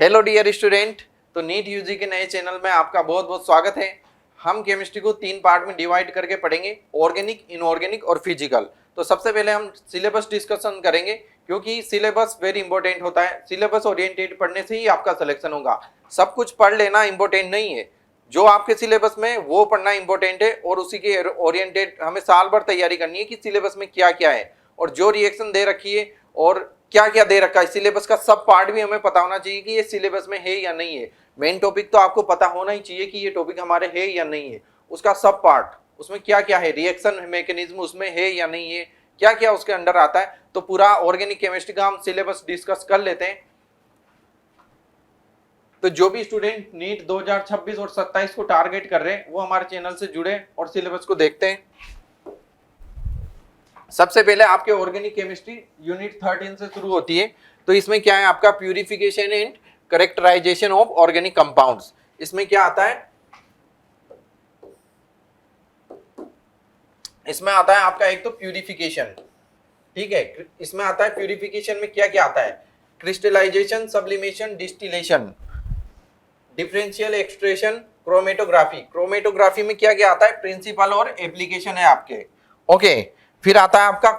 Hello dear student, तो NEET UG के नए चैनल में आपका बहुत बहुत स्वागत है। हम केमिस्ट्री को 3 पार्ट में डिवाइड करके पढ़ेंगे, ऑर्गेनिक, इनऑर्गेनिक और फिजिकल। तो सबसे पहले हम सिलेबस डिस्कशन करेंगे, क्योंकि सिलेबस वेरी इंपॉर्टेंट होता है। सिलेबस ओरिएंटेड पढ़ने से ही आपका सिलेक्शन होगा। सब कुछ पढ़ लेना इंपॉर्टेंट नहीं है, जो आपके सिलेबस में वो पढ़ना इंपॉर्टेंट है, और उसी के ओरिएंटेड हमें साल भर तैयारी करनी है कि सिलेबस में क्या क्या है और जो रिएक्शन दे रखी है और क्या क्या दे रखा है। सिलेबस का सब पार्ट भी हमें पता होना चाहिए कि ये सिलेबस में है या नहीं है। मेन टॉपिक तो आपको पता होना ही चाहिए कि ये टॉपिक हमारे है या नहीं है। उसका सब पार्ट, उसमें क्या क्या है, रिएक्शन मैकेनिज्म उसमें है या नहीं है, क्या क्या उसके अंडर आता है। तो पूरा ऑर्गेनिक केमिस्ट्री का हम सिलेबस डिस्कस कर लेते हैं। तो जो भी स्टूडेंट नीट 2026 और 27 को टारगेट कर रहे हैं वो हमारे चैनल से जुड़े और सिलेबस को देखते हैं। सबसे पहले आपके ऑर्गेनिक केमिस्ट्री यूनिट 13 से शुरू होती है। तो इसमें क्या है, आपका purification and characterisation of organic compounds. इसमें क्या आता है, इसमें आता है आपका एक तो प्यूरिफिकेशन, ठीक है। इसमें आता है प्यूरिफिकेशन में क्या क्या आता है, crystallisation, sublimation, distillation, differential extraction, chromatography. Chromatography में क्या क्या आता है, प्रिंसिपल और एप्लीकेशन है आपके। ओके, फिर आता है आपका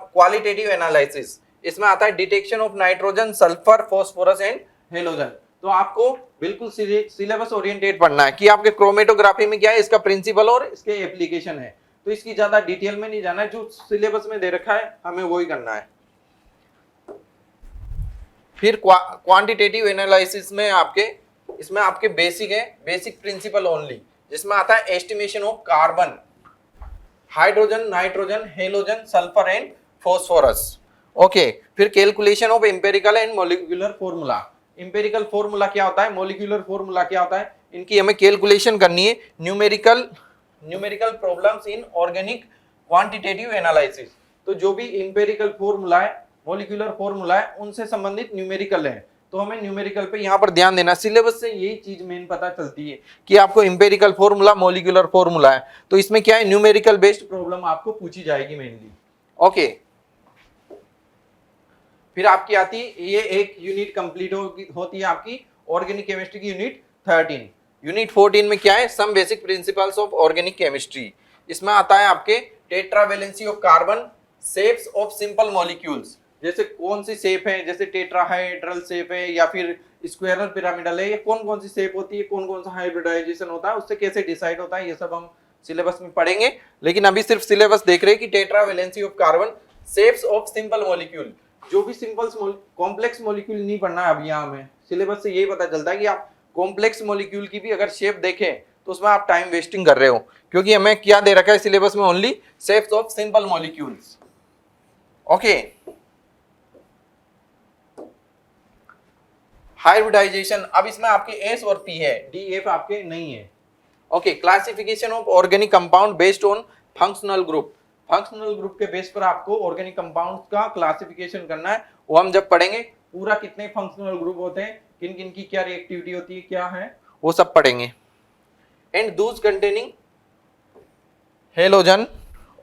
क्वालिटेटिव एनालिसिस। इसमें आता है detection of nitrogen, sulphur, phosphorus and halogen. तो आपको बिल्कुल सिलेबस ओरिएंटेड पढ़ना है कि आपके क्रोमेटोग्राफी में क्या है, इसका प्रिंसिपल और इसके एप्लीकेशन है। तो इसकी ज्यादा डिटेल में नहीं जाना है, जो सिलेबस में दे रखा है हमें वही करना है। फिर क्वांटिटेटिव एनालिसिस में आपके, इसमें आपके बेसिक है, बेसिक प्रिंसिपल ओनली, जिसमें आता है estimation of carbon, hydrogen, nitrogen, halogen, sulphur and phosphorus. Okay, फिर calculation of empirical and molecular formula. Empirical formula क्या होता है, मॉलिक्यूलर फॉर्मूला क्या होता है, इनकी हमें कैलकुलेशन करनी है। Numerical problems in organic quantitative analysis. तो जो भी एम्पेरिकल फॉर्मूला है, मॉलिक्यूलर फॉर्मूला है, उनसे संबंधित न्यूमेरिकल है। तो हमें न्यूमेरिकल पे यहाँ पर ध्यान देना। सिलेबस से यही चीज मेन पता चलती है कि आपको एम्पेरिकल फॉर्मूला, मॉलिक्यूलर फॉर्मूला है, तो इसमें क्या है, न्यूमेरिकल बेस्ड प्रॉब्लम आपको पूछी जाएगी मेनली। ओके, फिर आपकी आती है, ये एक यूनिट कंप्लीट होती है आपकी ऑर्गेनिक केमिस्ट्री की यूनिट 13। यूनिट 14 में क्या है, some basic principles of organic chemistry. इसमें आता है आपके tetravalency of carbon, shapes of simple molecules. जैसे कौन सी शेप है, जैसे टेट्राहाइड्रल शेप है या फिर स्क्वायरल पिरामिडल है, ये कौन कौन सी शेप होती है, कौन कौन सा हाइब्रिडाइजेशन होता है, उससे कैसे डिसाइड होता है, ये सब हम सिलेबस में पढ़ेंगे। लेकिन अभी सिर्फ सिलेबस देख रहे हैं कि tetravalency of carbon, shapes of simple molecule. जो भी सिंपल कॉम्प्लेक्स मॉलिक्यूल नहीं पढ़ना है अभी यहाँ हमें। सिलेबस से यही पता चलता है कि आप कॉम्प्लेक्स मॉलिक्यूल की भी अगर शेप देखें तो उसमें आप टाइम वेस्टिंग कर रहे हो, क्योंकि हमें क्या दे रखा है सिलेबस में, only shapes of simple molecules. Okay, hybridisation, अब इसमें आपके एस और पी है, डी एफ आपके नहीं है। Okay, classification of organic compound based on functional group. Functional group के बेस पर आपको ऑर्गेनिक कंपाउंड्स का क्लासिफिकेशन करना है, वो हम जब पढ़ेंगे पूरा कितने फंक्शनल ग्रुप होते हैं, किन किन की क्या रिएक्टिविटी होती है, क्या है, वो सब पढ़ेंगे। And Dooj containing halogen,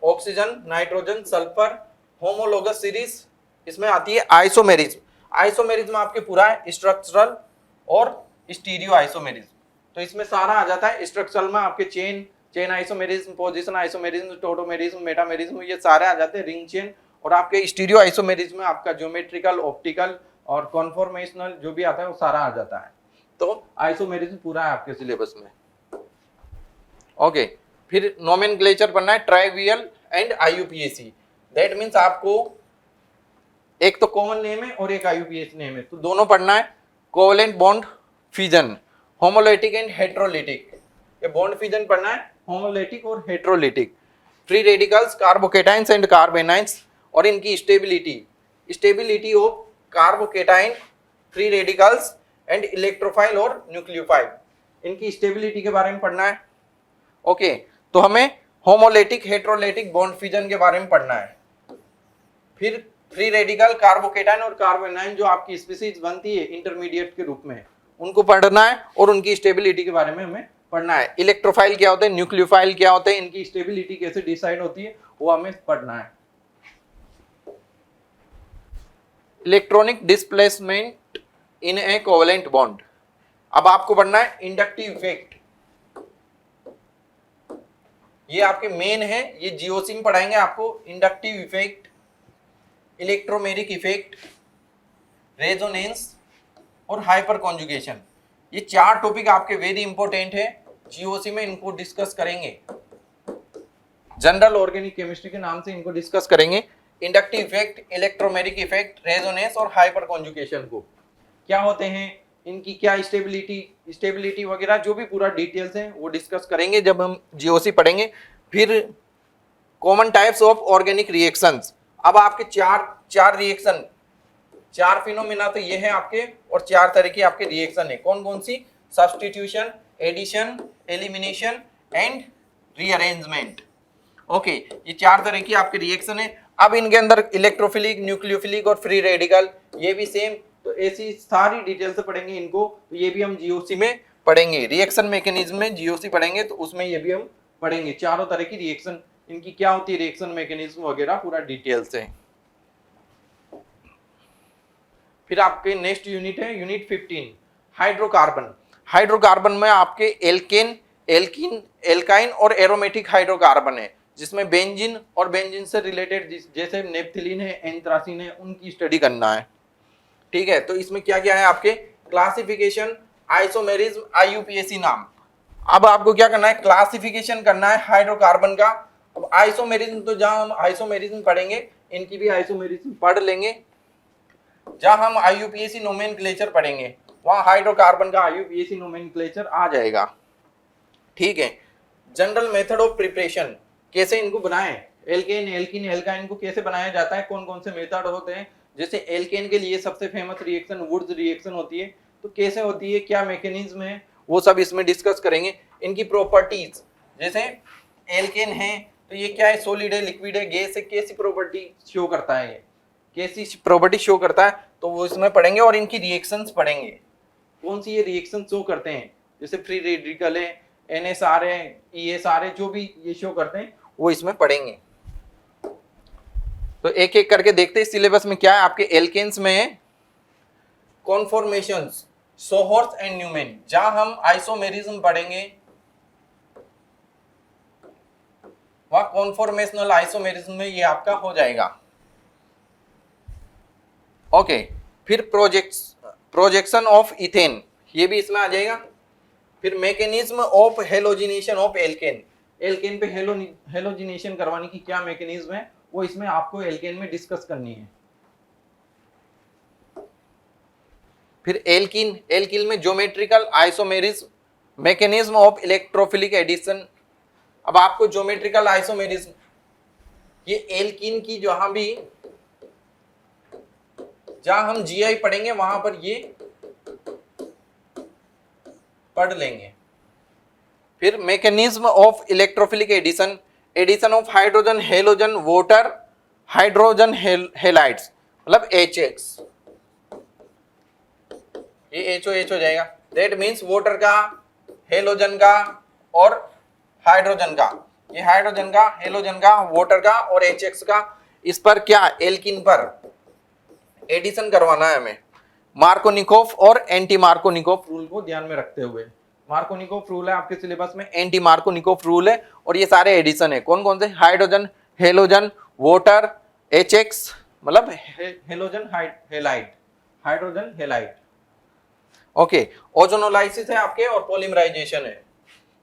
oxygen, nitrogen, sulphur, homologous series. इसमें आती है आइसोमेरिज्म। आइसोमेरिज्म आपके पूरा है स्ट्रक्चरल और स्टीरियो आइसोमेरिज्म। तो इसमें सारा आ जाता है। स्ट्रक्चरल में आपके chain isomerism, position isomerism, tautomerism, metamerism, ये सारे आ जाते हैं, रिंग चेन। और आपके स्टीरियो आइसोमेरिज्म में आपका ज्योमेट्रिकल, ऑप्टिकल और कॉन्फॉर्मेशनल जो भी आता है वो सारा आ जाता है। तो आइसोमेरिज्म पूरा है आपके सिलेबस में। ओके, फिर नोमेनक्लेचर पढ़ना है, trivial and IUPAC. That means आपको एक तो कॉमन नेम है और एक आईयूपीएसी नेम है, तो दोनों पढ़ना है। Covalent bond fission, homolytic and heterolytic. ये बॉन्ड फिजन पढ़ना है, होमोलिटिक और heterolytic. Free radicals, carbocations and carbanions, और इनकी stability, stability of carbocation, free radicals and electrophile और न्यूक्लियोफाइल, इनकी स्टेबिलिटी के बारे में पढ़ना है। ओके, तो हमें होमोलिटिक, हेट्रोलिटिक, बॉन्ड फिजन के बारे में पढ़ना है। फिर फ्री रेडिकल, कार्बोकेटाइन और कार्बोनाइन जो आपकी स्पीसीज बनती है इंटरमीडिएट के रूप में, उनको पढ़ना है और उनकी स्टेबिलिटी के बारे में हमें पढ़ना है। इलेक्ट्रोफाइल क्या होते हैं, न्यूक्लियोफाइल क्या होते हैं, इनकी स्टेबिलिटी कैसे डिसाइड होती है, वो हमें पढ़ना है। Electronic displacement in A covalent bond. अब आपको पढ़ना है इंडक्टिव इफेक्ट, ये आपके मेन है, ये जीओसी में पढ़ाएंगे आपको। Inductive effect, electromeric effect, resonance और हाइपर कॉन्जुगेशन, ये 4 टॉपिक आपके वेरी इंपॉर्टेंट है जीओसी में, इनको डिस्कस करेंगे। जनरल ऑर्गेनिक केमिस्ट्री के नाम से इनको डिस्कस करेंगे। Inductive effect, electromeric effect, resonance और हाइपर कॉन्जुगेशन को क्या होते हैं, इनकी क्या स्टेबिलिटी वगैरह जो भी पूरा डिटेल्स है वो डिस्कस करेंगे जब हम जीओसी पढ़ेंगे। फिर common types of organic reactions, अब आपके चार रिएक्शन, 4 फिनोमेना तो ये है आपके, और 4 तरह की आपके रिएक्शन है। कौन कौन सी? Substitution, addition, elimination and rearrangement. Okay, ये 4 तरह की आपके रिएक्शन है। अब इनके अंदर इलेक्ट्रोफिलिक, न्यूक्लियोफिलिक और फ्री रेडिकल, ये भी सेम, तो ऐसी सारी डिटेल से पढ़ेंगे इनको, तो ये भी हम जीओसी में पढ़ेंगे। रिएक्शन मैकेनिज्म में जीओसी पढ़ेंगे तो उसमें ये भी हम पढ़ेंगे, चारों तरह की रिएक्शन, इनकी क्या होती है रिएक्शन मैकेनिज्म वगैरह पूरा डिटेल से। फिर आपके नेक्स्ट यूनिट है यूनिट 15 हाइड्रोकार्बन। हाइड्रोकार्बन में आपके एल्केन, एल्काइन और एरोमेटिक हाइड्रोकार्बन है, जिसमें बेंजीन और बेंजीन से रिलेटेड जैसे नेप्थिलीन है, एंथ्रासीन है, उनकी स्टडी करना है। ठीक है, तो इसमें क्या क्या है आपके क्लासिफिकेशन, आइसोमेरिज्म, आईयूपीएसी नाम। अब आपको क्या करना है, क्लासिफिकेशन करना है हाइड्रोकार्बन का। अब आइसोमेरिज्म, तो जहां हम आइसोमेरिज्म पढ़ेंगे इनकी भी आइसोमेरिज्म पढ़ लेंगे। जहां हम आईयूपीएसी नोमेनक्लेचर पढ़ेंगे वहां हाइड्रोकार्बन का आईयूपीएसी नोमेनक्लेचर आ जाएगा। ठीक है, जनरल मेथड ऑफ प्रिपरेशन, कैसे इनको बनाएं, एल्केन, एल्कीन, एल्काइन को कैसे बनाया जाता है, कौन कौन से मेथड होते हैं। जैसे एल्केन के लिए सबसे फेमस रिएक्शन वुड्स रिएक्शन होती है, तो कैसे होती है, क्या मैकेनिज्म है, वो सब इसमें डिस्कस करेंगे। इनकी प्रॉपर्टीज, जैसे एल्केन है तो ये क्या है, सॉलिड है, लिक्विड है, गैस है, कैसी प्रॉपर्टी शो करता है, ये कैसी प्रॉपर्टी शो करता है, तो वो इसमें पढ़ेंगे। और इनकी रिएक्शंस पढ़ेंगे, कौन सी ये रिएक्शन शो करते हैं, जैसे फ्री रेडिकल है, NSR है, ESR है, जो भी ये शो करते हैं वो इसमें पढ़ेंगे। तो एक एक करके देखते हैं सिलेबस में क्या है। आपके एल्केन्स में कॉन्फॉर्मेशंस, सोहर्स एंड न्यूमैन, जहां हम आइसोमेरिज्म पढ़ेंगे वहां कॉन्फॉर्मेशनल आइसोमेरिज्म में ये आपका हो जाएगा। ओके, फिर प्रोजेक्शन ऑफ इथेन, ये भी इसमें आ जाएगा। फिर mechanism of halogenation of alkane, alkane पे हेलोजिनेशन करवाने की क्या मैकेनिज्म है वो इसमें आपको एल्केन में डिस्कस करनी है। फिर एल्किल में geometrical isomerism, mechanism of electrophilic addition. अब आपको ज्योमेट्रिकल आइसोमेरिज्म, ये एल्कीन की जहां हम जीआई पढ़ेंगे वहां पर ये पढ़ लेंगे। फिर mechanism of electrophilic addition, addition of hydrogen, halogen, water, hydrogen halides, मतलब HX, ये HOH हो जाएगा। दैट मीन्स वाटर का, हेलोजन का और हाइड्रोजन का, ये हाइड्रोजन का, हेलोजन का, वाटर का और HX का, इस पर क्या, एल्किन पर एडिशन करवाना है हमें। मार्कोनिकोफ और एंटी मार्कोनिकोफ रूल को ध्यान में रखते हुए, मार्कोनिकोफ रूल है आपके सिलेबस में, एंटी मार्कोनिकोफ रूल है, और ये सारे एडिशन है। कौन कौन से, हाइड्रोजन, हेलोजन, वाटर, HX, मतलब halogen halide, hydrogen halide. Okay, ozonolysis है आपके और पॉलीमराइजेशन है।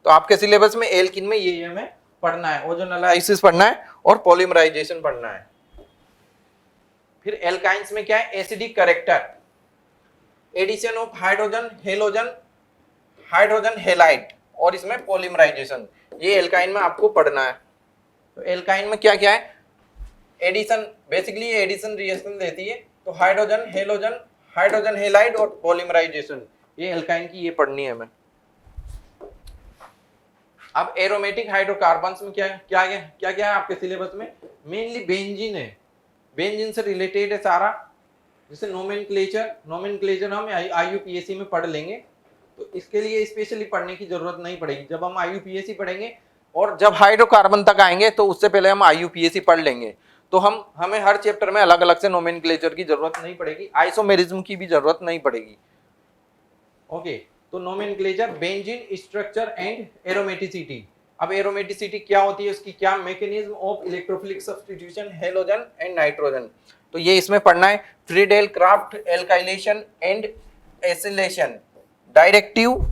तो आपके सिलेबस में एल्किन में ये हमें पढ़ना है, ओजोनोलाइसिस पढ़ना है और पॉलीमराइजेशन पढ़ना है। फिर एल्काइंस में क्या है, acidic character, addition of hydrogen, halogen, hydrogen halide और इसमें पॉलीमराइजेशन, ये एल्काइन में आपको पढ़ना है। तो एल्काइन में क्या क्या है, एडिशन, बेसिकली ये एडिशन रिएक्शन देती है, तो हाइड्रोजन, हेलोजन, हाइड्रोजन हेलाइड और पॉलीमराइजेशन, ये एल्काइन की ये पढ़नी है हमें। अब एरोमेटिक हाइड्रोकार्बन्स में क्या है आपके सिलेबस में, मेनली बेंजीन है, बेंजीन से रिलेटेड है सारा। जैसे नोमेनक्लेचर हम आईयूपीएसी में पढ़ लेंगे, तो इसके लिए स्पेशली पढ़ने की जरूरत नहीं पड़ेगी। जब हम आईयूपीएसी पढ़ेंगे और जब हाइड्रोकार्बन तक आएंगे तो उससे पहले हम आईयूपीएसी पढ़ लेंगे, तो हमें हर चैप्टर में अलग अलग से नोमेनक्लेचर की जरूरत नहीं पड़ेगी, आइसोमेरिज्म की भी जरूरत नहीं पड़ेगी। ओके, तो nomenclature, benzene structure and aromaticity. अब एरोमेटिसिटी क्या होती है, उसकी क्या mechanism of electrophilic substitution halogen and nitrogen, तो ये इसमें पढ़ना है। Friedel Craft alkylation and acylation, directive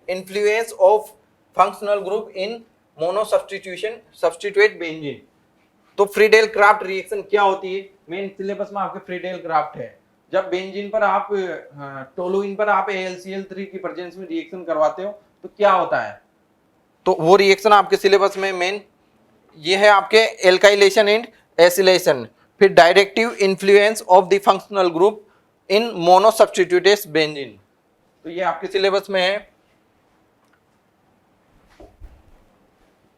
influence of functional group in mono substitution substitute benzene. तो फ्रीडेल क्राफ्ट रिएक्शन क्या होती है, मेन सिलेबस में आपके फ्रीडेल क्राफ्ट है। जब बेंजीन पर आप टोलुइन पर आप AlCl3 की प्रेजेंस में रिएक्शन करवाते हो तो क्या होता है, तो वो रिएक्शन आपके सिलेबस में मेन ये है आपके एल्काइलेशन एंड एसिलेशन। फिर directive influence of the functional group in mono substitutes benzene, तो ये आपके सिलेबस में है।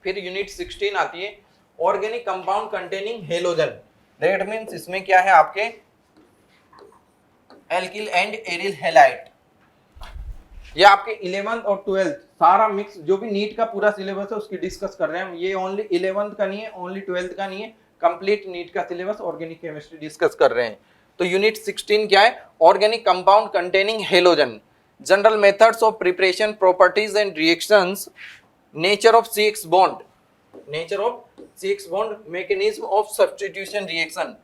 फिर यूनिट 16 आती है, organic compound containing halogen. That means इसमें क्या है आपके एल्किल एंड एरिल हैलाइड। ये आपके 11th और 12th सारा मिक्स, जो भी नीट का पूरा सिलेबस है उसकी डिस्कस कर रहे हैं हम। ये ओनली 11th का नहीं है, ओनली 12th का नहीं है, कंप्लीट नीट का सिलेबस ऑर्गेनिक केमिस्ट्री डिस्कस कर रहे हैं। तो यूनिट 16 क्या है, organic compound containing halogen, general methods of preparation, properties and reactions, nature of CX bond, nature of CX bond, mechanism of substitution reaction.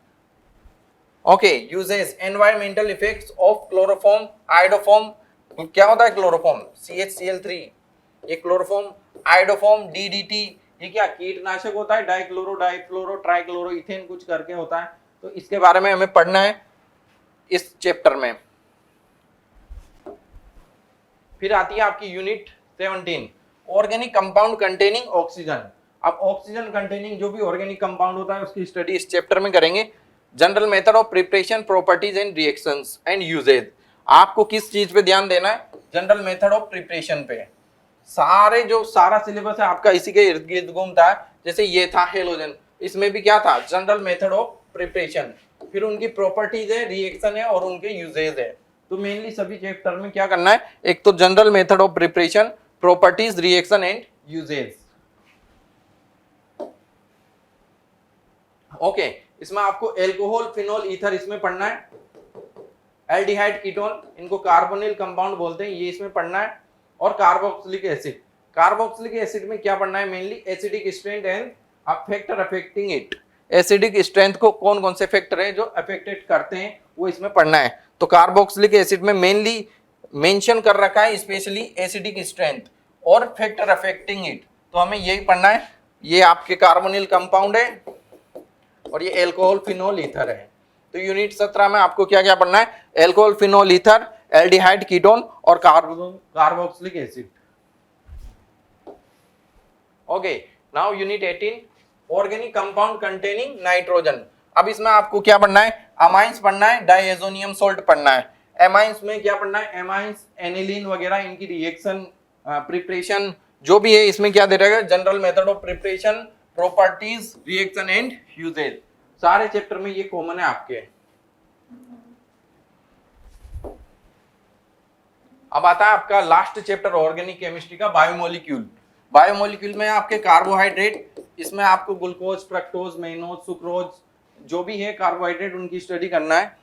Okay, uses, environmental effects of chloroform, iodoform. क्या होता है chloroform, CHCl3, ये chloroform, iodoform, DDT, ये क्या कीटनाशक होता है, dichloro डाइफ्लोरो trichloro ethane कुछ करके होता है। तो इसके बारे में हमें पढ़ना है इस चैप्टर में। फिर आती है आपकी unit 17, organic compound containing oxygen. अब ऑक्सीजन कंटेनिंग जो भी ऑर्गेनिक कंपाउंड होता है उसकी स्टडी इस चैप्टर में करेंगे। General method of preparation, properties and reactions and uses. आपको किस चीज पे ध्यान देना है, जनरल मेथड ऑफ प्रिपरेशन पे। सारे जो सारा सिलेबस है आपका इसी के इर्द गिर्द घूमता है। जैसे ये था हेलोजन, इसमें भी क्या था, जनरल मेथड ऑफ प्रिपरेशन, फिर उनकी प्रॉपर्टीज है, रिएक्शन है और उनके यूजेज है। तो मेनली सभी चैप्टर में क्या करना है, एक तो general method of preparation, properties, reaction and uses. Okay, इसमें आपको एल्कोहल, फिनोल, ईथर इसमें पढ़ना है। एल्डिहाइड, कीटोन, इनको कार्बोनिल कंपाउंड बोलते हैं, ये इसमें पढ़ना है। और कार्बोक्सिलिक एसिड, कार्बोक्सिलिक एसिड में क्या पढ़ना है, mainly acidic strength and factor affecting it. Acidic strength को कौन कौन से फैक्टर है जो अफेक्टेड करते हैं वो इसमें पढ़ना है। तो कार्बोक्सिलिक एसिड में मेनली मेंशन कर रखा है स्पेशली एसिडिक स्ट्रेंथ और फैक्टर अफेक्टिंग इट, तो हमें यही पढ़ना है। ये आपके कार्बोनिल कंपाउंड है और ये एल्कोहल, फिनोल, ईथर है। तो यूनिट 17 में आपको क्या क्या पढ़ना है, alcohol, phenol, ether, aldehyde, ketone और carboxylic acid. Okay, now unit 18, organic compound containing nitrogen. अब इसमें आपको क्या पढ़ना है, अमाइंस पढ़ना है, डाइएजोनियम सोल्ट पढ़ना है। एमाइंस में क्या पढ़ना है, एमाइंस, एनिलीन वगैरह, इनकी रिएक्शन, प्रिपरेशन जो भी है इसमें क्या दे रहेगा, general method of preparation, properties, reaction and uses. सारे चैप्टर में ये कॉमन है आपके। अब आता है आपका लास्ट चैप्टर ऑर्गेनिक केमिस्ट्री का, बायोमोलिक्यूल। बायोमोलिक्यूल में आपके कार्बोहाइड्रेट, इसमें आपको ग्लूकोज, फ्रक्टोज, मेनोज, सुक्रोज जो भी है कार्बोहाइड्रेट उनकी स्टडी करना है।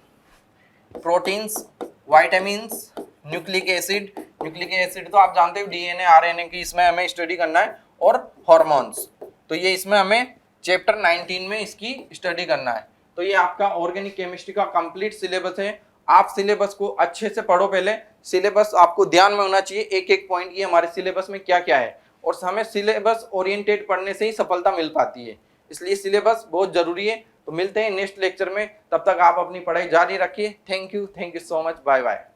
Proteins, vitamins, nucleic acid, nucleic acid तो आप जानते हो DNA RNA की इसमें हमें स्टडी करना है, और हार्मोन्स, तो ये इसमें हमें चैप्टर 19 में इसकी स्टडी करना है। तो ये आपका ऑर्गेनिक केमिस्ट्री का कंप्लीट सिलेबस है। आप सिलेबस को अच्छे से पढ़ो, पहले सिलेबस आपको ध्यान में होना चाहिए, एक एक पॉइंट ये हमारे सिलेबस में क्या क्या है, और हमें सिलेबस ओरिएंटेड पढ़ने से ही सफलता मिल पाती है, इसलिए सिलेबस बहुत जरूरी है। तो मिलते हैं नेक्स्ट लेक्चर में, तब तक आप अपनी पढ़ाई जारी रखिए। Thank you so much, bye bye.